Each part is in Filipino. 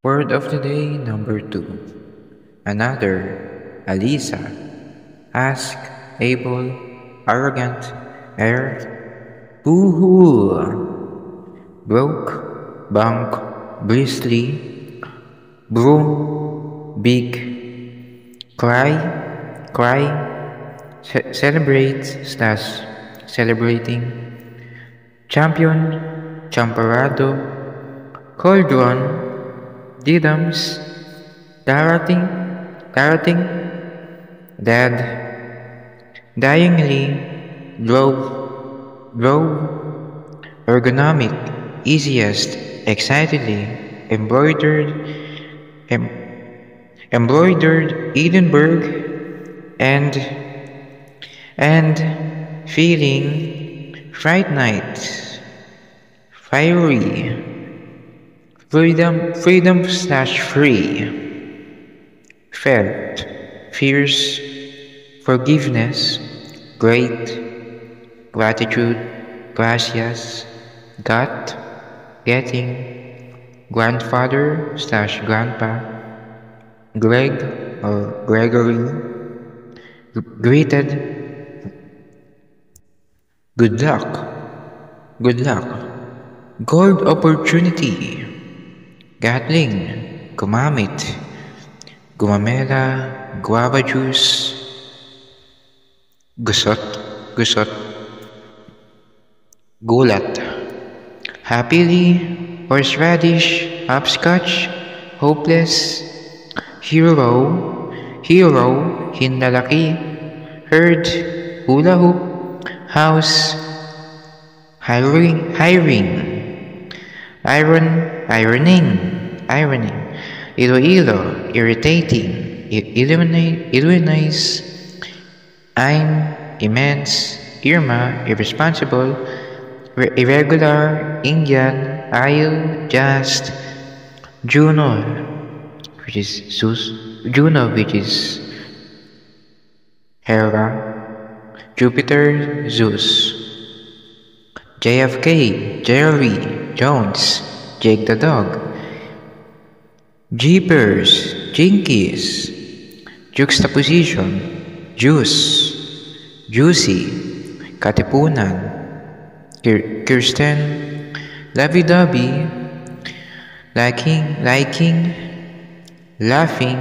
Word of the day number 2. Another, Alisa. Ask, able, arrogant, air, boo-hoo. Broke, bunk, bristly, broom, big, cry, celebrate slash celebrating, champion, champarado, cauldron, didums, darting, dead, dyingly, drove, ergonomic, easiest, excitedly, embroidered, em- embroidered, Edinburgh, and feeling, fright night, fiery, freedom slash free, felt, fierce, forgiveness, great, gratitude, gracias, got, getting, grandfather slash grandpa, Greg or Gregory, greeted, good luck, gold opportunity, Gatling, gumamit, gumamela, guava juice, gusot, gulat, happily, horseradish, hopscotch, hopeless, hero, hindalaki, herd, hula hoop, house, hiring, ironing, Iloilo, irritating, Illinois, I'm immense, Irma, irresponsible, irregular, Indian, Isle, just, Juno, which is Juno, which is Hera, Jupiter, Zeus, JFK, Jerry, Jones, Jake the dog, Jeepers, Jinkies, juxtaposition, juice, juicy, katipunan, Kirsten, lovey-dovey, liking, laughing,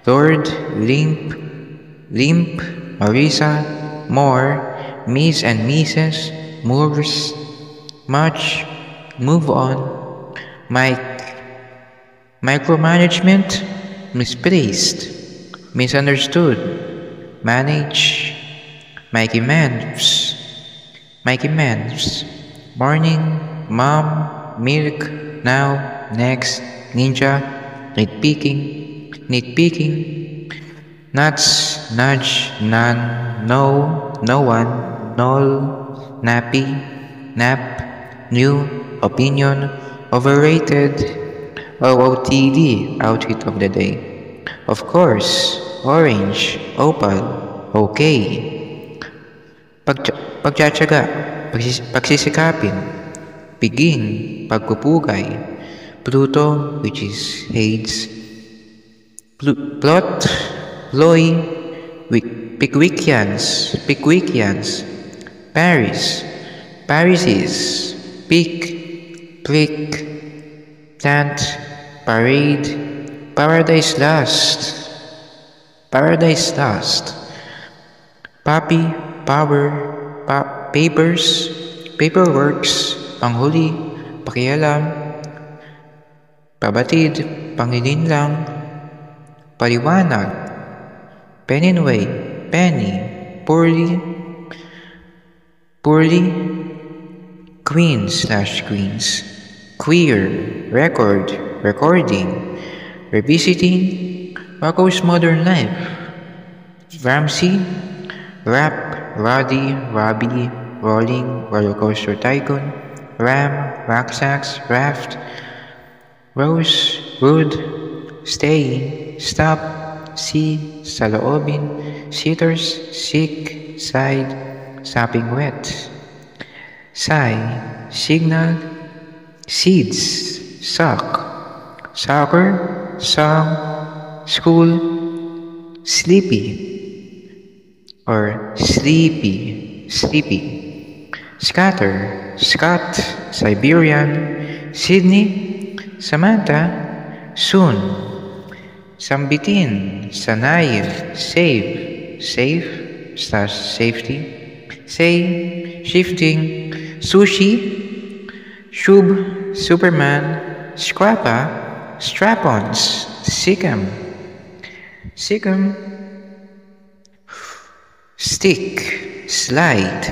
Lord, limp, Marisa, more, Miss and Mrs., Moors, much, move on, micromanagement, misplaced, misunderstood, manage, Mikey Mans, morning, mom, milk, now, next, ninja, nitpicking, nuts, nudge, none, no one, null, nappy, nap, new, opinion, overrated, OOTD, outfit of the day. Of course, orange, opal, okay. Pagtsatsaga, pagsisikapin, piging, pagpupugay, Pluto, which is Hades, plot, ploy, Pickwickians, Parises, pick, prick, plant, parade, paradise lost, puppy, power, papers, paperworks, panghuli, pakialam, pabatid, pangilinlang, paliwanag, Pennyway, penny, poorly, queens, queer, recording, revisiting, Rocco's modern life, Ramsey, rap, Roddy, Robbie, rolling, rollercoaster tycoon, ram, rucksacks, raft, rose, wood, staying, stop, see, saloobin, sitters, sick, side, sopping wet, sigh, signal, seeds, sock, soccer, song, school, sleepy or sleepy, scatter, Scott, Siberian, Sydney, Samantha, soon, sambitin, sanay, safe slash safety, say, shifting, sushi, shub, Superman, scrappa, strap-ons, sikkim, stick, slide,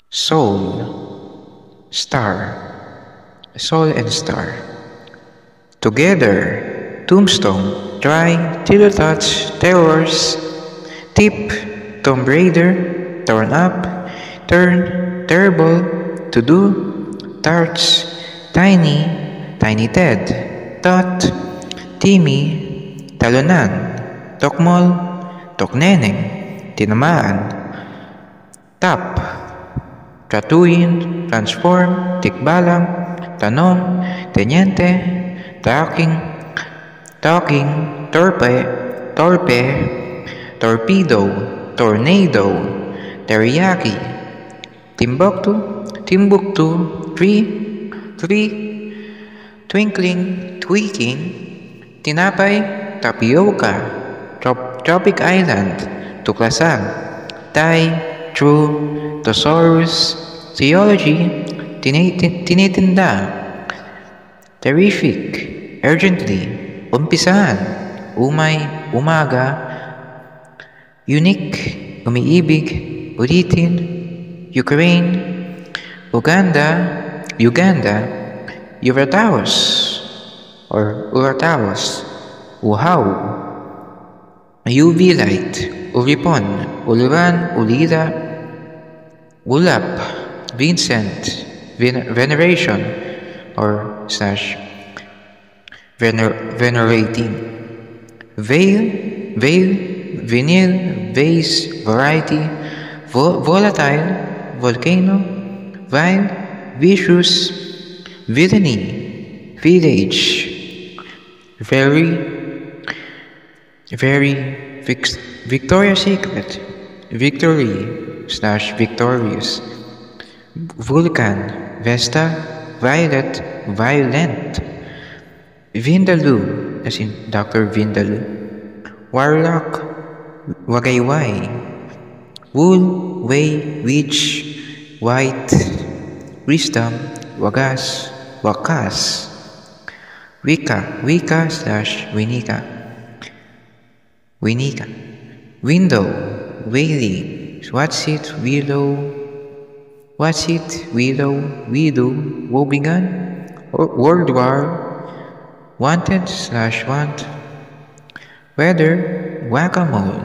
soul, soul and star, together, tombstone, try, touch, terrors, tip, Tomb Raider, torn up, turn, terrible, to do, tarts, tiny, Tiny Ted, tot, Timmy, talunan, tokmol, tokneneng, tinamaan, tap, tratuin, transform, tikbalang, tanong, tenyente, talking, torpe, torpedo, tornado, teriyaki, Timbuktu, tree, twinkling, tweaking, tinapay, tapioca, tropic island, tuklasan, Thai, true, thesaurus, theology, tinitinda, terrific, urgently, umpisahan, umay, umaga, unique, umiibig, ulitin, Ukraine, Uganda, Urataos, Uhaw, UV light, Uripon, Uluran, Ulira, Ulap, Vincent, veneration, or slash venerating, veil, vinyl, vase, variety, volatile, volcano, vile, vicious, villainy, village, Victoria's Secret, victory slash victorious, Vulcan, Vesta, Violet, violent, Vindaloo, as in Dr. Vindaloo, Warlock, Wagayway, Wool, Way, Witch, White, Wisdom, Wagas, Wicca slash Winika, Window, Whaley, What's it, Widow, Wobbegан, World War, Wanted slash Want, Weather, Whack-a-mole,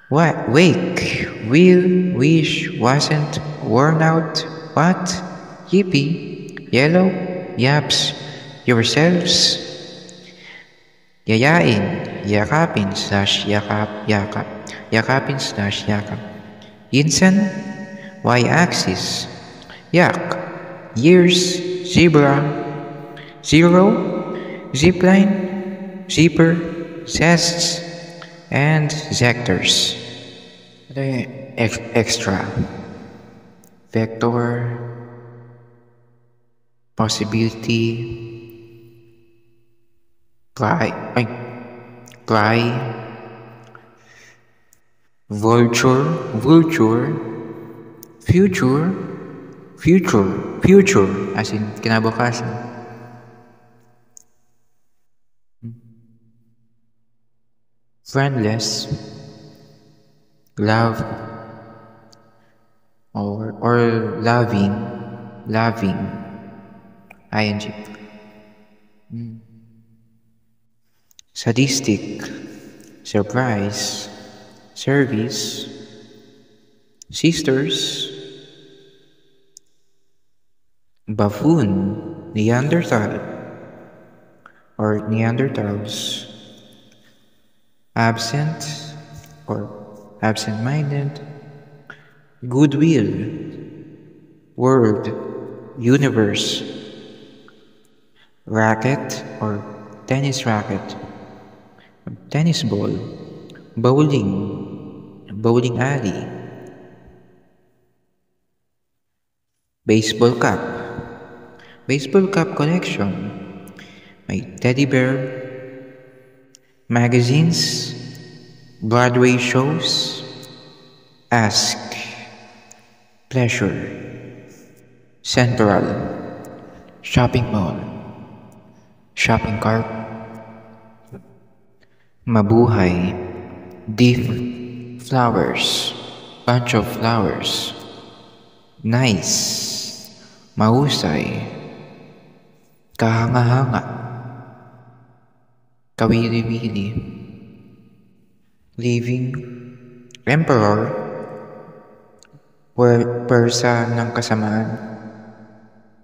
Wake, will, wish, wasn't, worn out, what, yippee, yellow, yaps, yourselves, yayain, yakapin slash yakap, yinsan, y-axis, yak, years, zebra, zero, zipline, zipper, zests, and sectors. Extra, vector, possibility, pry, vulture, future, as in kinabukasan. Friendless, love, or loving, ing. Sadistic, surprise, service, sisters, buffoon, Neanderthal, or Neanderthals, absent or absent-minded, goodwill, world, universe, racket or tennis racket, tennis ball, bowling, bowling alley, baseball cap, baseball cap collection, may teddy bear, magazines, Broadway shows, ask, pleasure, central, shopping mall, shopping cart, mabuhay, deep, flowers, bunch of flowers, nice, mahusay, kahanga-hanga, kawili-wili, living, emperor, persa ng kasamaan,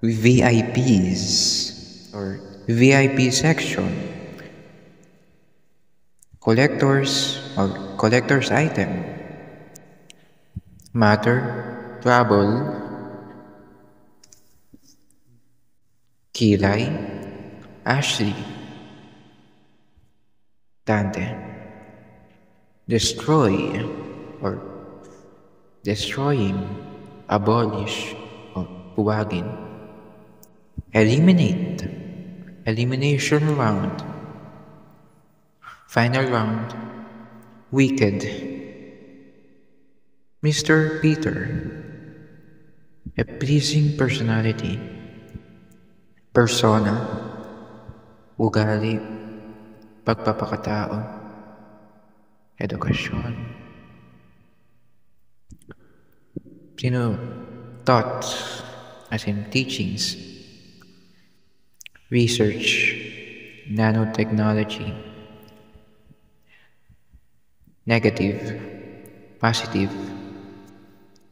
VIPs or VIP section, collectors or collector's item, matter, trouble, kilay, Ashley, Dante, destroy or destroying, abolish or buwagin, eliminate, elimination round, final round, wicked, Mr. Peter, a pleasing personality, persona, ugali, pagpapakatao, edukasyon, thought, as in teachings, research, nanotechnology, negative, positive,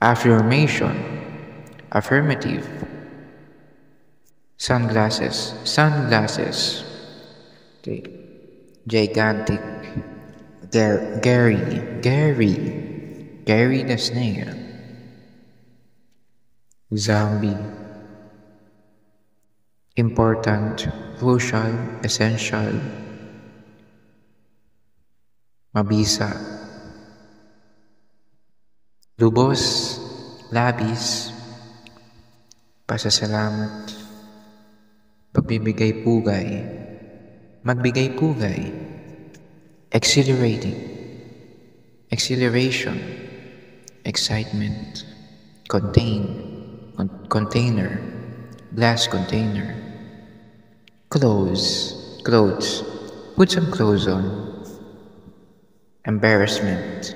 affirmation, affirmative, sunglasses, sunglasses, gigantic, Gary the snail, zombie, important, crucial, essential, mabisa, lubos, labis, pasasalamat, pagbibigay pugay, magbigay pugay, exhilarating, exhilaration, excitement, container, glass container, clothes, put some clothes on, embarrassment,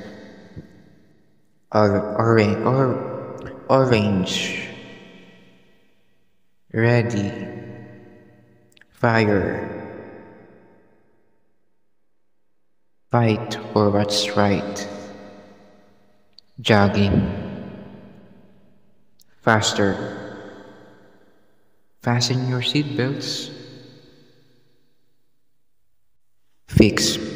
orange, ready, fire, fight for what's right, jogging, faster, fasten your seatbelts, fix.